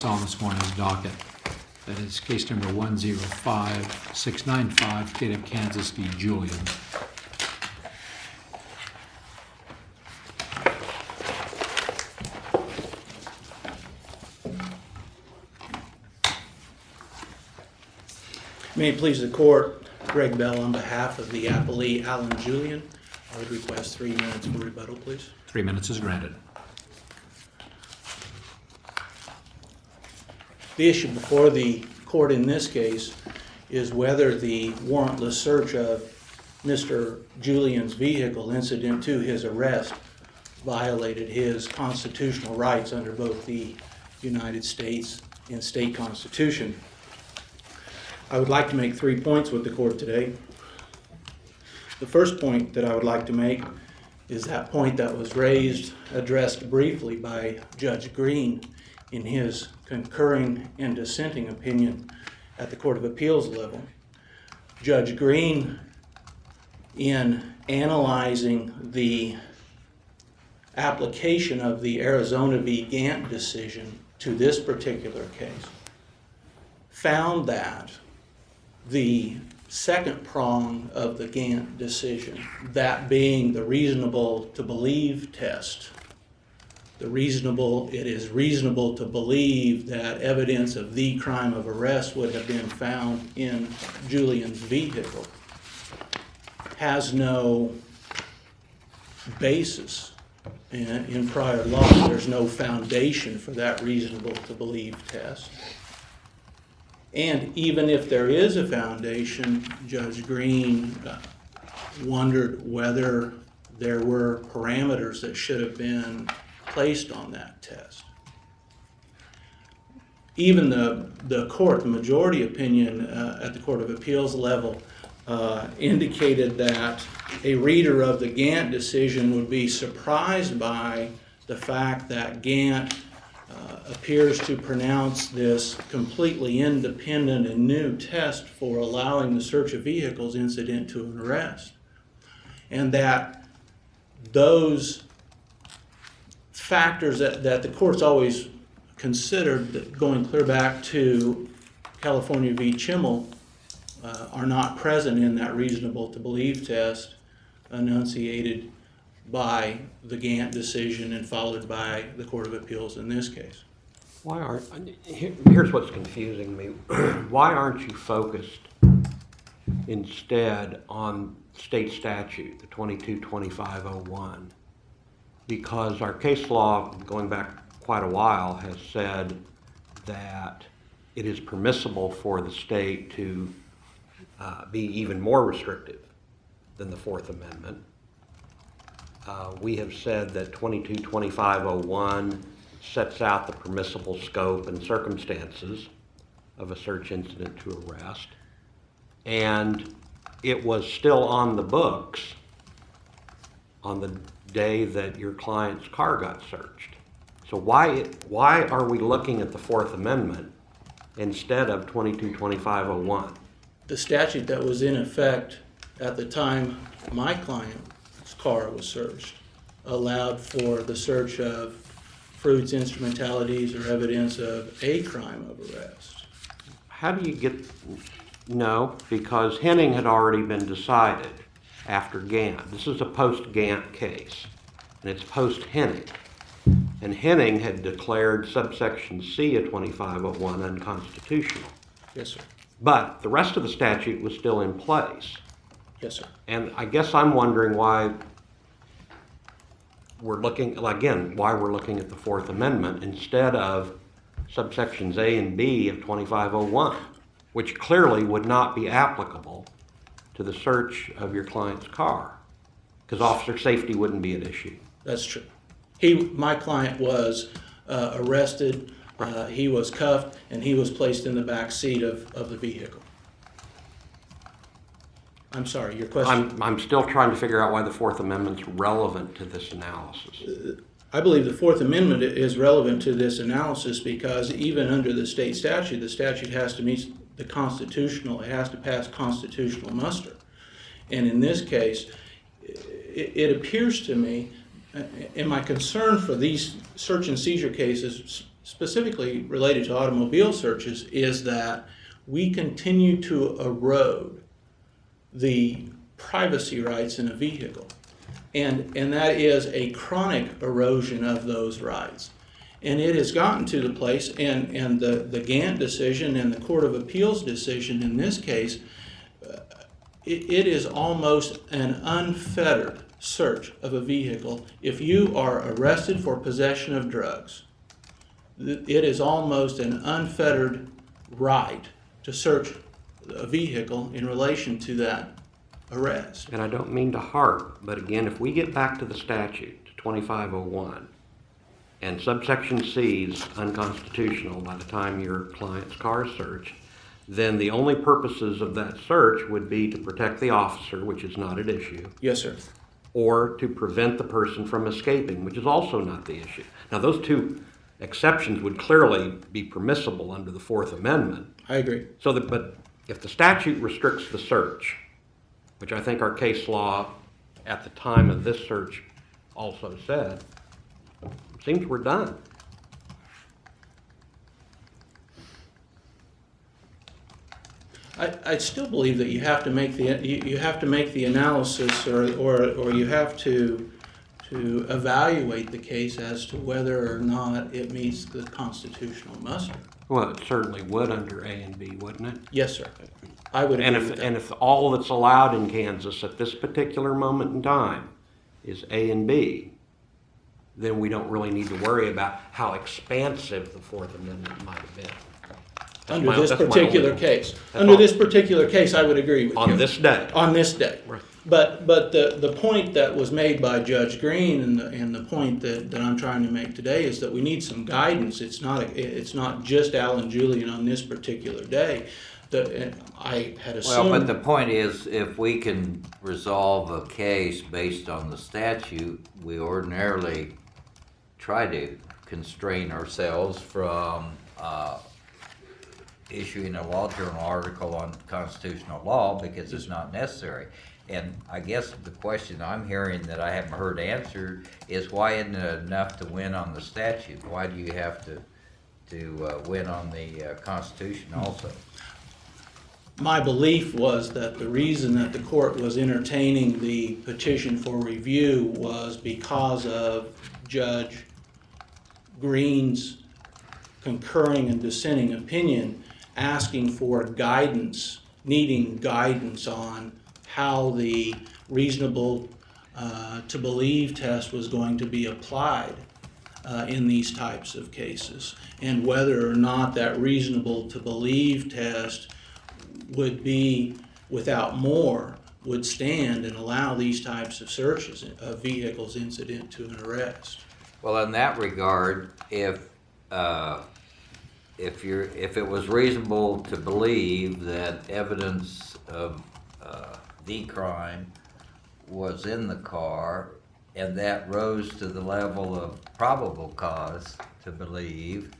On this morning's docket. That is case number 105695, State of Kansas v. Julian. May it please the court, Greg Bell on behalf of the appellee Alan Julian. I would request 3 minutes for rebuttal, please. 3 minutes is granted. The issue before the court in this case is whether the warrantless search of Mr. Julian's vehicle incident to his arrest violated his constitutional rights under both the United States and state constitution. I would like to make 3 points with the court today. The first point that I would like to make is that point that was addressed briefly by Judge Green in his concurring and dissenting opinion at the Court of Appeals level. Judge Green, in analyzing the application of the Arizona v. Gantt decision to this particular case, found that the second prong of the Gantt decision, that being the reasonable to believe test, it is reasonable to believe that evidence of the crime of arrest would have been found in Julian's vehicle, has no basis in prior law. There's no foundation for that reasonable to believe test. And even if there is a foundation, Judge Green wondered whether there were parameters that should have been placed on that test. Even the court, the majority opinion at the Court of Appeals level indicated that a reader of the Gantt decision would be surprised by the fact that Gantt appears to pronounce this completely independent and new test for allowing the search of vehicles incident to an arrest. And that those factors that the court's always considered, going clear back to California v. Chimmel, are not present in that reasonable to believe test enunciated by the Gantt decision and followed by the Court of Appeals in this case. Here's what's confusing me. Why aren't you focused instead on state statute, the 222501? Because our case law, going back quite a while, has said that it is permissible for the state to be even more restrictive than the Fourth Amendment. We have said that 222501 sets out the permissible scope and circumstances of a search incident to arrest, and it was still on the books on the day that your client's car got searched. So why are we looking at the Fourth Amendment instead of 222501? The statute that was in effect at the time my client's car was searched allowed for the search of fruits, instrumentalities, or evidence of a crime of arrest. How do you get... No, because Henning had already been decided after Gantt. This is a post-Gantt case, and it's post-Henning. And Henning had declared subsection C of 2501 unconstitutional. Yes, sir. But the rest of the statute was still in place. Yes, sir. And I guess I'm wondering why we're looking at the Fourth Amendment instead of subsections A and B of 2501, which clearly would not be applicable to the search of your client's car, because officer safety wouldn't be an issue. That's true. My client was arrested, he was cuffed, and he was placed in the back seat of the vehicle. I'm sorry, your question? I'm still trying to figure out why the Fourth Amendment's relevant to this analysis. I believe the Fourth Amendment is relevant to this analysis because even under the statute has to meet the constitutional, it has to pass constitutional muster. And in this case, it appears to me, and my concern for these search and seizure cases specifically related to automobile searches, is that we continue to erode the privacy rights in a vehicle. And that is a chronic erosion of those rights. And it has gotten to the place, and the Gant decision and the Court of Appeals decision in this case, it is almost an unfettered search of a vehicle. If you are arrested for possession of drugs, it is almost an unfettered right to search a vehicle in relation to that arrest. And I don't mean to harp, but again, if we get back to the statute, to 2501, and subsection C is unconstitutional by the time your client's car is searched, then the only purposes of that search would be to protect the officer, which is not at issue, Yes, sir. or to prevent the person from escaping, which is also not the issue. Now, those two exceptions would clearly be permissible under the Fourth Amendment. I agree. But if the statute restricts the search, which I think our case law at the time of this search also said, it seems we're done. I still believe that you have to make the analysis, or you have to evaluate the case as to whether or not it meets the constitutional muster. Well, it certainly would under A and B, wouldn't it? Yes, sir. I would agree And with that. if all that's allowed in Kansas at this particular moment in time is A and B, then we don't really need to worry about how expansive the Fourth Amendment might have been. Under this that's my particular only- case. that's Under all. this particular case, I would agree with you. On this day. On this day. Right. But the point that was made by Judge Green and the point that I'm trying to make today is that we need some guidance. It's not just Alan Julian on this particular day. I had assumed. Well, but the point is, if we can resolve a case based on the statute, we ordinarily try to constrain ourselves from issuing a law journal article on constitutional law because it's not necessary. And I guess the question I'm hearing that I haven't heard answered is, why isn't it enough to win on the statute? Why do you have to win on the Constitution also? My belief was that the reason that the court was entertaining the petition for review was because of Judge Green's concurring and dissenting opinion, asking for guidance, needing guidance on how the reasonable to believe test was going to be applied in these types of cases, and whether or not that reasonable to believe test would be, without more, would stand and allow these types of searches of vehicles incident to an arrest. Well, in that regard, if it was reasonable to believe that evidence of the crime was in the car, and that rose to the level of probable cause to believe,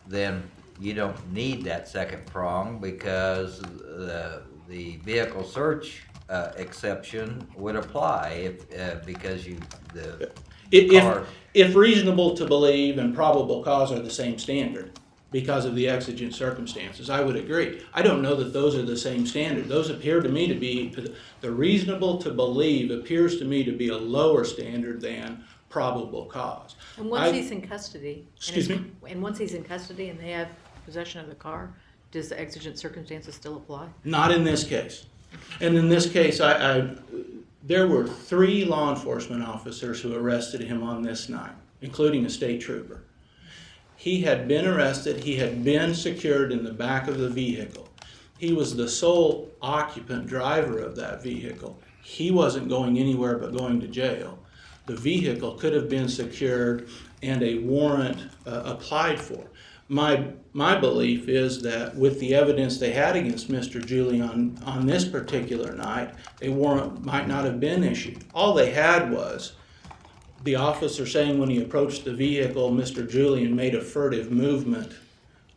then you don't need that second prong, because the vehicle search exception would apply because If reasonable to believe and probable cause are the same standard because of the exigent circumstances, I would agree. I don't know that those are the same standard. Those appear to me to be, the reasonable to believe appears to me to be a lower standard than probable cause. And once he's in custody. Excuse me? And once he's in custody and they have possession of the car, does the exigent circumstances still apply? Not in this case. And in this case, there were 3 law enforcement officers who arrested him on this night, including a state trooper. He had been arrested. He had been secured in the back of the vehicle. He was the sole occupant driver of that vehicle. He wasn't going anywhere but going to jail. The vehicle could have been secured and a warrant applied for. My belief is that with the evidence they had against Mr. Julian on this particular night, a warrant might not have been issued. All they had was the officer saying when he approached the vehicle, Mr. Julian made a furtive movement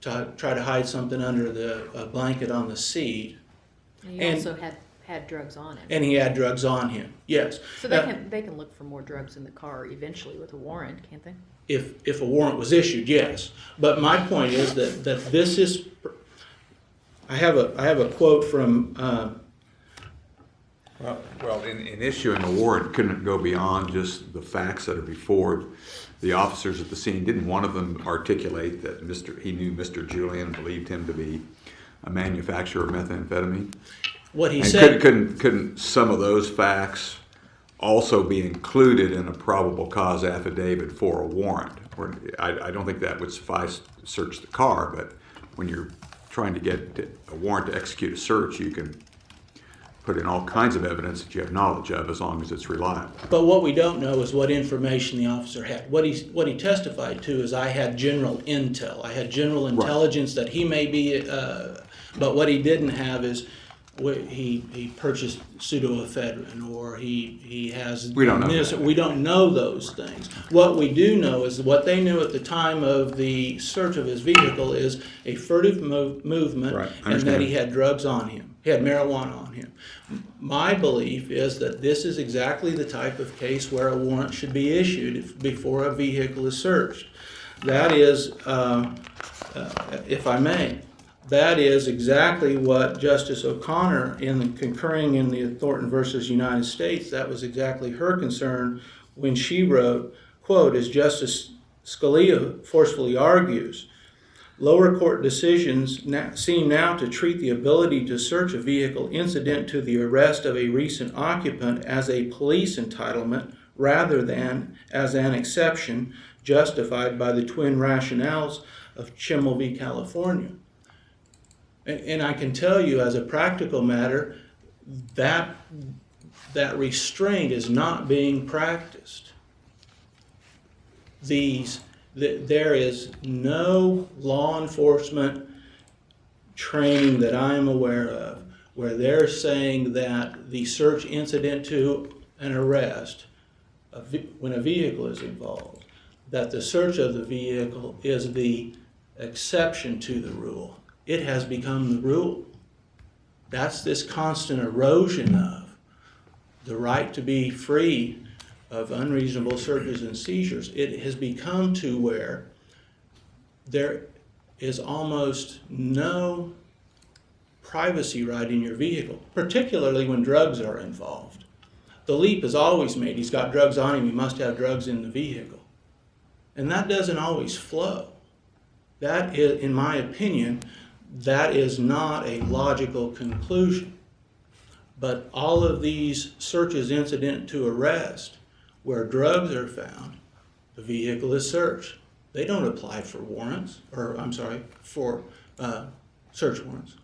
to try to hide something under the blanket on the seat. He And- also had drugs on him. And he had drugs on him, yes. So they can look for more drugs in the car eventually with a warrant, can't they? if a warrant was issued, yes. But my point is that this is, I have a quote from, Well, in issuing a warrant, couldn't it go beyond just the facts that are before the officers at the scene? Didn't one of them articulate that he knew Mr. Julian and believed him to be a manufacturer of methamphetamine? what he And said. couldn't some of those facts also be included in a probable cause affidavit for a warrant? Or I don't think that would suffice to search the car, but when you're trying to get a warrant to execute a search, you can put in all kinds of evidence that you have knowledge of, as long as it's reliable. But what we don't know is what information the officer had. What he testified to is, I had general intel. I had general intelligence that he may be, but what he didn't have is he purchased pseudoephedrine, or he has. We don't know that. We don't know those things. What we do know is what they knew at the time of the search of his vehicle is a furtive movement, Right, I and that understand. he had drugs on him. He had marijuana on him. My belief is that this is exactly the type of case where a warrant should be issued before a vehicle is searched. That is, if I may, that is exactly what Justice O'Connor, concurring in the Thornton versus United States, that was exactly her concern when she wrote, quote, as Justice Scalia forcefully argues, lower court decisions seem now to treat the ability to search a vehicle incident to the arrest of a recent occupant as a police entitlement rather than as an exception justified by the twin rationales of Chimmel v. California. And I can tell you, as a practical matter, that restraint is not being practiced. There is no law enforcement training that I am aware of where they're saying that the search incident to an arrest, when a vehicle is involved, that the search of the vehicle is the exception to the rule. It has become the rule. That's this constant erosion of the right to be free of unreasonable searches and seizures. It has become to where there is almost no privacy right in your vehicle, particularly when drugs are involved. The leap is always made. He's got drugs on him, he must have drugs in the vehicle. And that doesn't always flow. That is, in my opinion, that is not a logical conclusion. But all of these searches incident to arrest, where drugs are found, the vehicle is searched. They don't apply for warrants, or I'm sorry, for search warrants.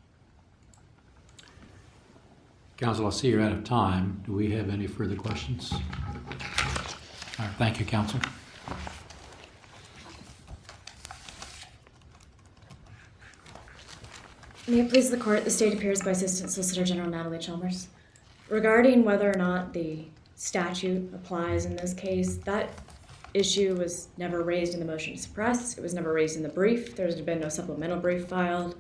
Counsel, I see you're out of time. Do we have any further questions? All right, thank you, counsel. May it please the court, the state appears by Assistant Solicitor General Natalie Chalmers. Regarding whether or not the statute applies in this case, that issue was never raised in the motion to suppress. It was never raised in the brief. There's been no supplemental brief filed.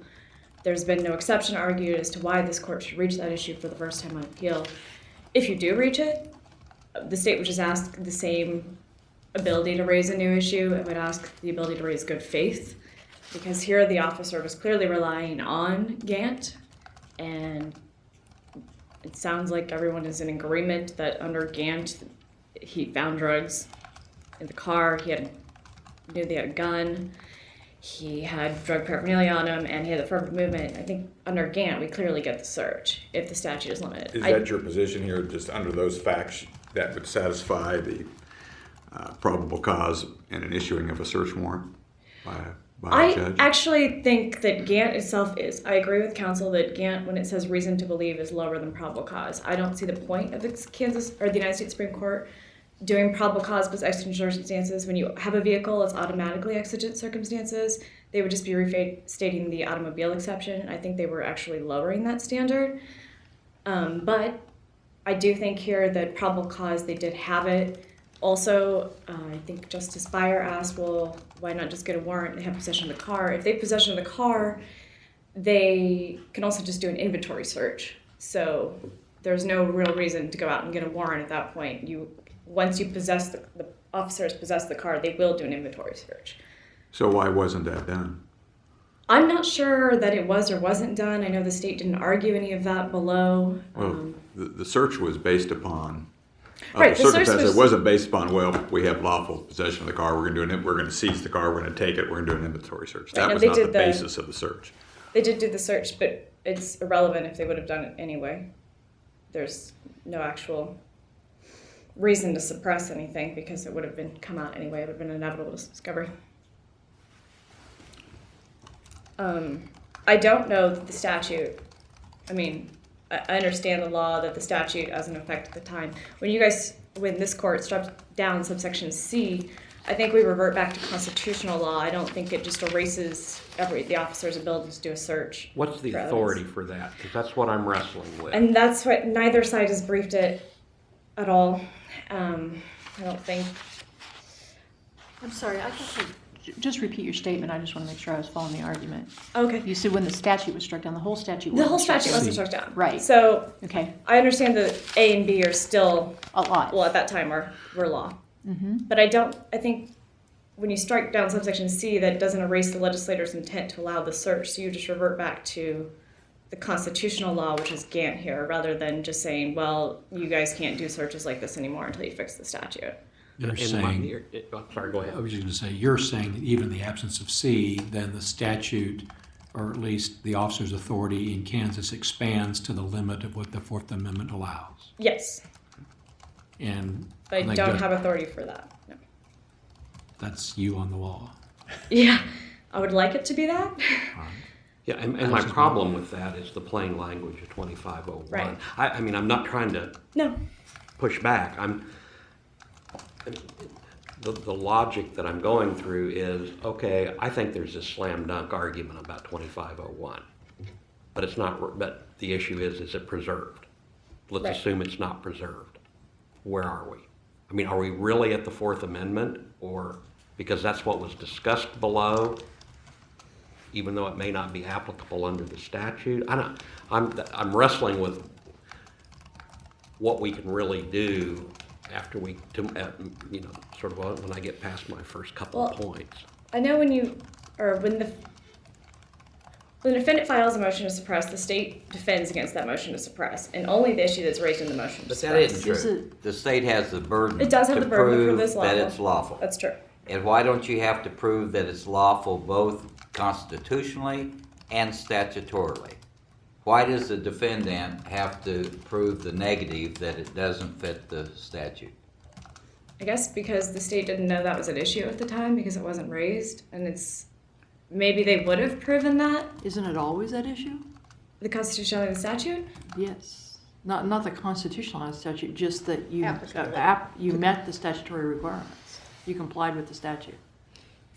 There's been no exception argued as to why this court should reach that issue for the first time on appeal. If you do reach it, the state would just ask the same ability to raise a new issue. It would ask the ability to raise good faith, because here the officer was clearly relying on Gant, and it sounds like everyone is in agreement that under Gant, he found drugs in the car, knew they had a gun, he had drug paraphernalia on him, and he had affirmative movement. I think under Gant, we clearly get the search if the statute is limited. Is that your position here, just under those facts, that would satisfy the probable cause and an issuing of a search warrant by a judge? I actually think that Gant itself is. I agree with counsel that Gant, when it says reason to believe, is lower than probable cause. I don't see the point of the United States Supreme Court doing probable cause plus exigent circumstances. When you have a vehicle, it's automatically exigent circumstances. They would just be restating the automobile exception. I think they were actually lowering that standard. But I do think here that probable cause, they did have it. Also, I think Justice Beyer asked, well, why not just get a warrant and have possession of the car? If they have possession of the car, they can also just do an inventory search. So there's no real reason to go out and get a warrant at that point. Once you possess the officers possess the car, they will do an inventory search. So why wasn't that done? I'm not sure that it was or wasn't done. I know the state didn't argue any of that below. Well, the search was based upon Right, the the search circumstances. was- It wasn't based upon, well, we have lawful possession of the car, we're going to seize the car, we're going to take it, we're going to do an inventory search. Right, That no, was they not the did the- basis of the search. They did do the search, but it's irrelevant if they would have done it anyway. There's no actual reason to suppress anything because it would have been come out anyway. It would have been an inevitable discovery. I don't know that the statute, I mean, I understand the law that the statute as in effect at the time. When this court struck down subsection C, I think we revert back to constitutional law. I don't think it just erases the officer's ability to do a search. What's the for evidence. authority for that? Because that's what I'm wrestling with. And that's what neither side has briefed it at all. I don't think. I'm sorry, I thought just repeat your statement. I just want to make sure I was following the argument. Okay. You said when the statute was struck down, the whole statute The whole wasn't struck statute down. wasn't struck down. Right. So Okay, I understand that A and B are still, a lot. well, at that time were law. Mm-hmm. But I think when you strike down subsection C, that doesn't erase the legislator's intent to allow the search. So you just revert back to the constitutional law, which is Gantt here, rather than just saying, well, you guys can't do searches like this anymore until you fix the statute. You're I'm sorry, go ahead. I was just going to say, you're saying that even in the absence of C, then the statute, or at least the officer's authority in Kansas, expands to the limit of what the Fourth Amendment allows. Yes, And but I think don't that- have authority for that. No. That's you on the law. Yeah, I would like it to be that. Yeah, and my problem with that is the plain language of 2501. Right. I mean, I'm not trying to No. push back. The logic that I'm going through is, okay, I think there's a slam dunk argument about 2501. But it's not, but the issue is it preserved? Let's Right. assume it's not preserved. Where are we? I mean, are we really at the Fourth Amendment? Or, because that's what was discussed below, even though it may not be applicable under the statute? I'm wrestling with what we can really do after we, sort of when I get past my first couple of Well, points. I know when the defendant files a motion to suppress, the state defends against that motion to suppress, and only the issue that's raised in the motion to But suppress. that isn't Is true. it- The state has the burden It does have to the burden to prove prove it's that lawful. it's lawful. That's true. And why don't you have to prove that it's lawful both constitutionally and statutorily? Why does the defendant have to prove the negative that it doesn't fit the statute? I guess because the state didn't know that was an issue at the time because it wasn't raised, and maybe they would have proven that, Isn't it always that issue? the constitutionality of the statute. Yes. Not the constitutional statute, just that you Applicable. you met the statutory requirements. You complied with the statute.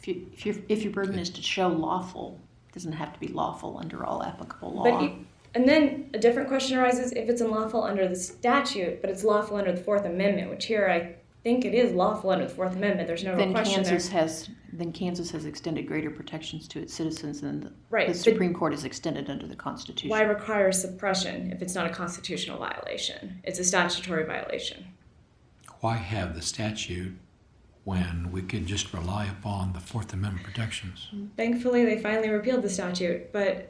If your burden is to show lawful, it doesn't have to be lawful under all applicable law. And then a different question arises if it's unlawful under the statute, but it's lawful under the Fourth Amendment, which here I think it is lawful under the Fourth Amendment. There's no real Then question there. Kansas has extended greater protections to its citizens than Right, the but- Supreme Court has extended under the Constitution. Why require suppression if it's not a constitutional violation? It's a statutory violation. Why have the statute when we could just rely upon the Fourth Amendment protections? Thankfully, they finally repealed the statute, but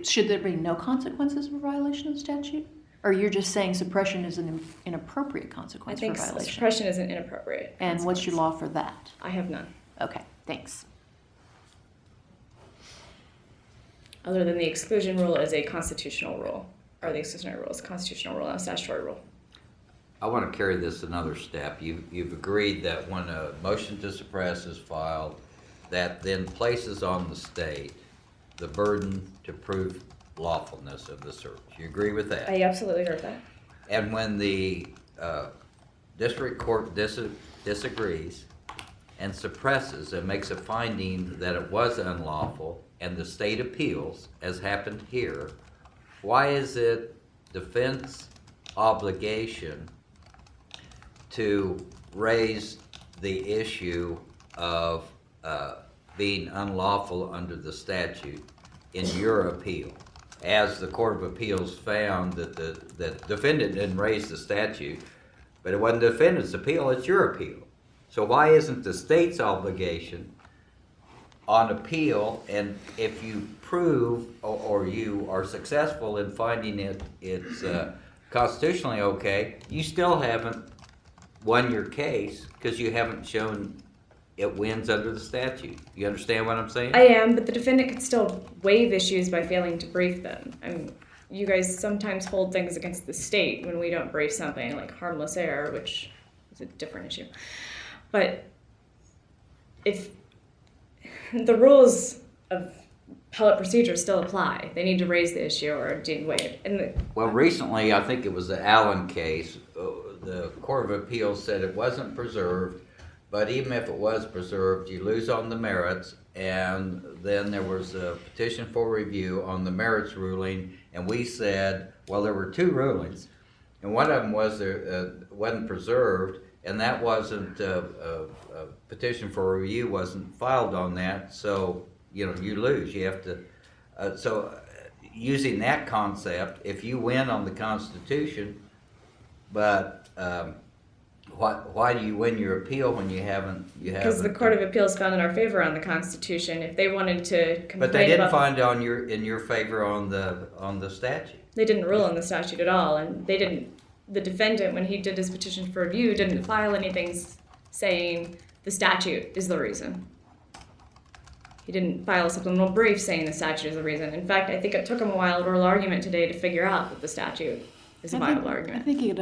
Should there be no consequences for violation of the statute? Or you're just saying suppression is an inappropriate I consequence think for violation? suppression is an inappropriate. And what's your consequence. law for that? I have none, Okay, thanks. other than the exclusion rule is a constitutional rule, or the exclusionary rule is a constitutional rule, not a statutory rule. I want to carry this another step. You've agreed that when a motion to suppress is filed, that then places on the state the burden to prove lawfulness of the search. You agree with that? I absolutely heard that. And when the district court disagrees and suppresses and makes a finding that it was unlawful and the state appeals, as happened here, why is it defense obligation to raise the issue of being unlawful under the statute in your appeal? As the Court of Appeals found that the defendant didn't raise the statute, but it wasn't the defendant's appeal, it's your appeal. So why isn't the state's obligation on appeal, and if you prove or you are successful in finding it's constitutionally okay, you still haven't won your case because you haven't shown it wins under the statute. You understand what I'm saying? I am, but the defendant could still waive issues by failing to brief them. I mean, you guys sometimes hold things against the state when we don't brief something like harmless error, which is a different issue. But if the rules of appellate procedure still apply, they need to raise the issue or do waive. Well, recently, I think it was the Allen case, the Court of Appeals said it wasn't preserved, but even if it was preserved, you lose on the merits, and then there was a petition for review on the merits ruling, and we said, well, there were two rulings, and one of them was wasn't preserved, and that wasn't, a petition for review wasn't filed on that, so, you lose. You have to, using that concept, if you win on the Constitution, but why do you win your appeal when you haven't? Because the Court of Appeals found in our favor on the Constitution. If they wanted to complain but they didn't about, find in your favor on the statute. they didn't rule on the statute at all, and they didn't. The defendant, when he did his petition for review, didn't file anything saying the statute is the reason. He didn't file a supplemental brief saying the statute is the reason. In fact, I think it took him a while, oral argument today, to figure out that the statute is a viable argument. I think it,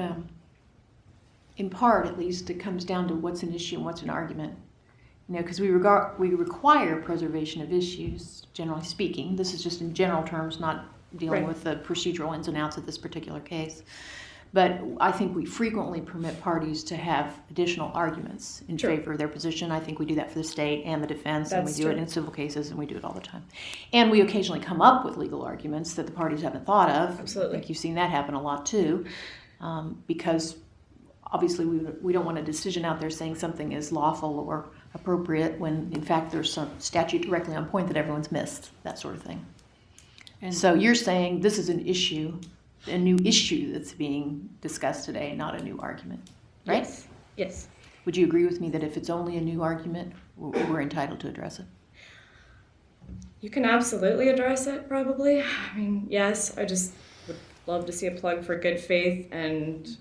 in part at least, it comes down to what's an issue and what's an argument. Because we require preservation of issues, generally speaking. This is just in general terms, not dealing Right. with the procedural ins and outs of this particular case. But I think we frequently permit parties to have additional arguments in Sure. favor of their position. I think we do that for the state and the defense, and we That's do it true. in civil cases, and we do it all the time. And we occasionally come up with legal arguments that the parties haven't thought of. Absolutely. I think you've seen that happen a lot too, because obviously we don't want a decision out there saying something is lawful or appropriate when in fact there's some statute directly on point that everyone's missed, that sort of thing. And so you're saying this is an issue, a new issue that's being discussed today, not a new argument, right? Yes. Yes. Would you agree with me that if it's only a new argument, we're entitled to address it? You can absolutely address it, probably. I mean, yes, I just would love to see a plug for good faith and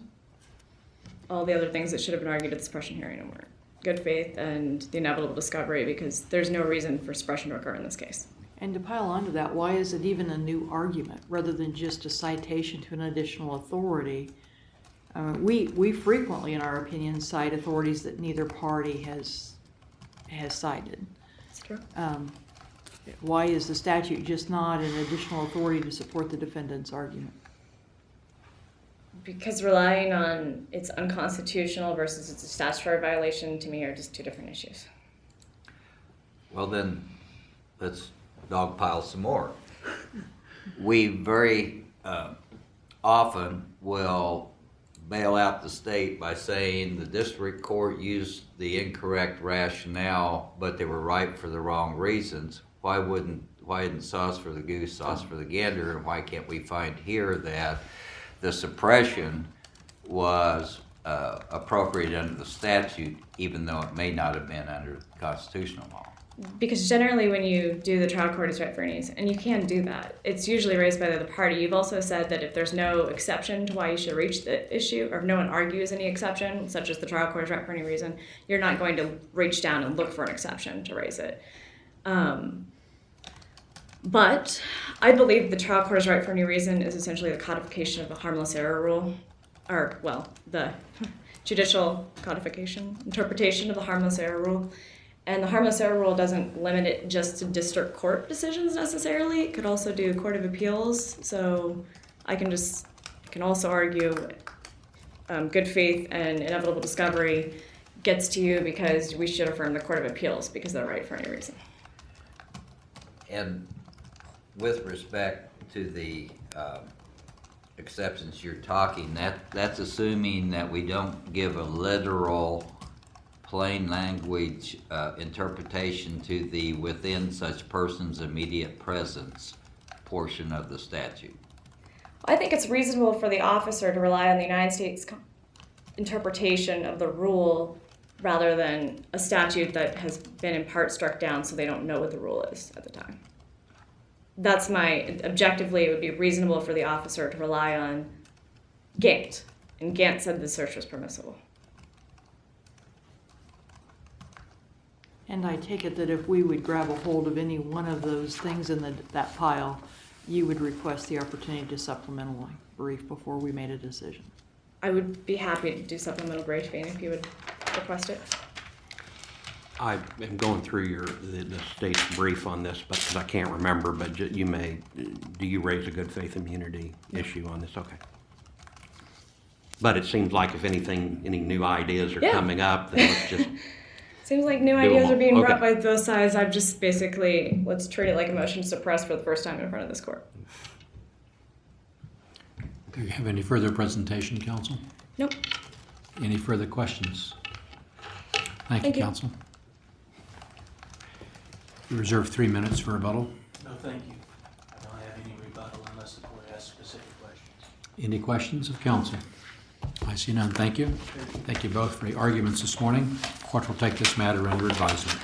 all the other things that should have been argued at the suppression hearing and weren't. Good faith and the inevitable discovery, because there's no reason for suppression to occur in this case. And to pile onto that, why is it even a new argument rather than just a citation to an additional authority? We frequently, in our opinion, cite authorities that neither party has cited. That's true. Why is the statute just not an additional authority to support the defendant's argument? Because relying on it's unconstitutional versus it's a statutory violation, to me, are just two different issues. Well, then, let's dogpile some more. We very often will bail out the state by saying the district court used the incorrect rationale, but they were right for the wrong reasons. Why isn't sauce for the goose, sauce for the gander, and why can't we find here that the suppression was appropriate under the statute, even though it may not have been under constitutional law? Because generally when you do the trial court is right for any reason, and you can do that, it's usually raised by the other party. You've also said that if there's no exception to why you should reach the issue, or if no one argues any exception, such as the trial court is right for any reason, you're not going to reach down and look for an exception to raise it. But I believe the trial court is right for any reason is essentially the codification of the harmless error rule, or, well, the judicial codification, interpretation of the harmless error rule. And the harmless error rule doesn't limit it just to district court decisions necessarily. It could also do Court of Appeals. So I can also argue good faith and inevitable discovery gets to you because we should affirm the Court of Appeals because they're right for any reason. And with respect to the exceptions you're talking, that's assuming that we don't give a literal, plain language interpretation to the within such person's immediate presence portion of the statute. I think it's reasonable for the officer to rely on the United States interpretation of the rule rather than a statute that has been in part struck down so they don't know what the rule is at the time. That's objectively, it would be reasonable for the officer to rely on Gant, and Gant said the search was permissible. And I take it that if we would grab a hold of any one of those things in that pile, you would request the opportunity to supplementally brief before we made a decision. I would be happy to do supplemental briefing if you would request it. I am going through the state's brief on this, but because I can't remember, but do you raise a good faith immunity issue on this? Okay. But it seems like if anything, any new ideas are Yeah. coming up, then let's just, Seems like new Do ideas them are being all. brought Okay. by both sides. I've just basically, let's treat it like a motion to suppress for the first time in front of this court. Do you have any further presentation, counsel? Nope. Any further questions? Thank you, Thank you. counsel. You reserve 3 minutes for rebuttal. No, thank you. I don't have any rebuttal unless the court asks specific questions. Any questions of counsel? I see none. Thank you. Thank you both for the arguments this morning. Court will take this matter under advisement.